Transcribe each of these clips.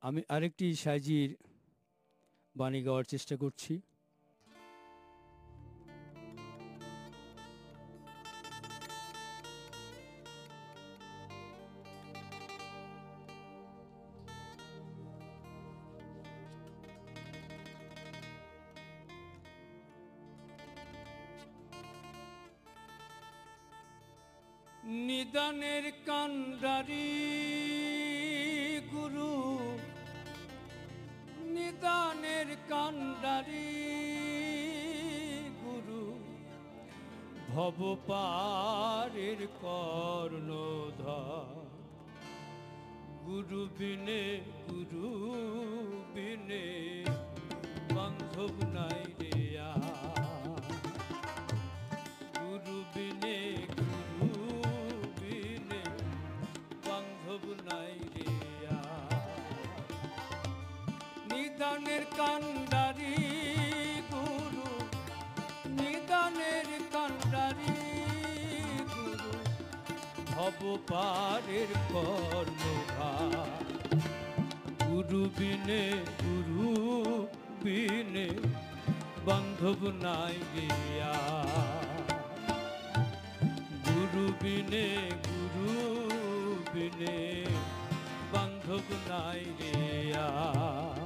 আমি আরেকটি সাইজির বাণী গাওয়ার চেষ্টা করছি। নিদানের কান্ডারি গুরু, নিদানের কান্ডারি গুরু, ভব পারের কর্ণধর। গুরু বিনে বান্ধব নাই রে আর। গুরু বিনে বান্ধব নাই রে আর। নিদানের কান্ডারি গুরু, নিদানের কান্ডারি গুরু, ভব পারের কর্ণধার। গুরু বিনে বান্ধব নাই রে আর। গুরু বিনে বান্ধব নাই রে আর।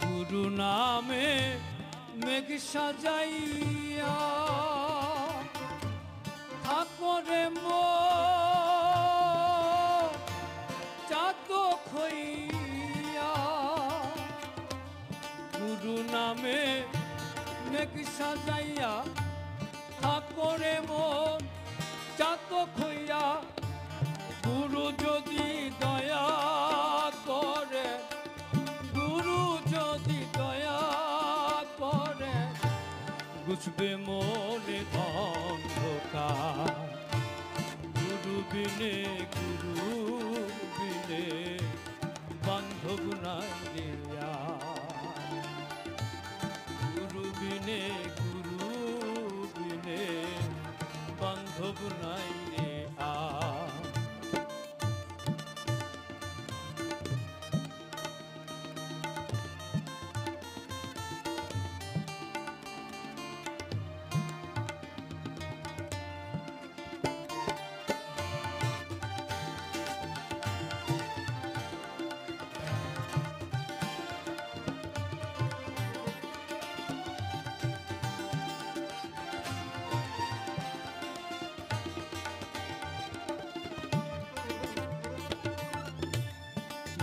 গুরু নামে মেঘ সাজাইয়া থাকরে মো চাঁদ খইয়া। গুরু নামে মেঘ সাজাইয়া থাকরে মো চাঁদ খইয়া। গুরু যদি দয়া করে, গুরু যদি দয়া করে, বুঝবে মনে অন্ধকার। গুরু বিনে বান্ধব নাই রে আর। গুরু বিনে বান্ধব নাই রে আর।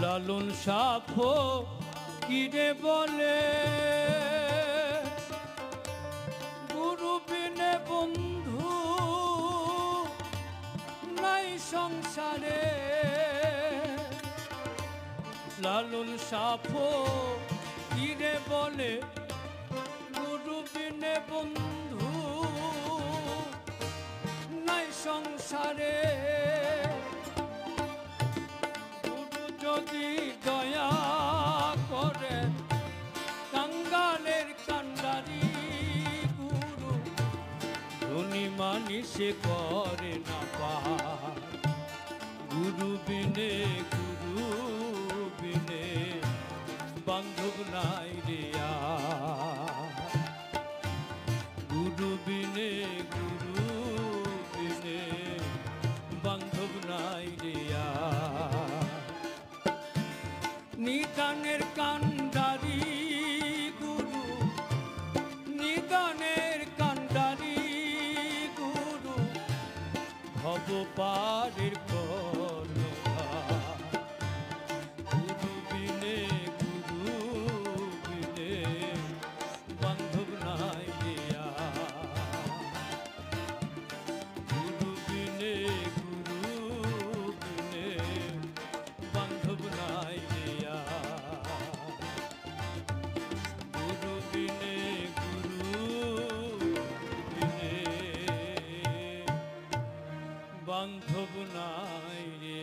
লালন সাফ কিরে বলে, গুরু বিনে বন্ধু নাই সংসারে। লালন সাফ কিরে বলে, গুরু বিনে বন্ধু নাই সংসারে। যদি দয়া করে কাঙ্গালের কান্ডারি গুরু, ধনী মানিসে করে না পার। গুরু বিনে বান্ধব নাই রে আর। গুরু বিনে বান্ধব নাই রে আর। নিদানের কান্ডারি গুরু, নিদানের কান্ডারি গুরু, ভব পারের কর্ণধার। গুরু বিনে বান্ধব নাই রে আর। গুরু বিনে বান্ধব নাই রে আর। বান্ধব নাই রে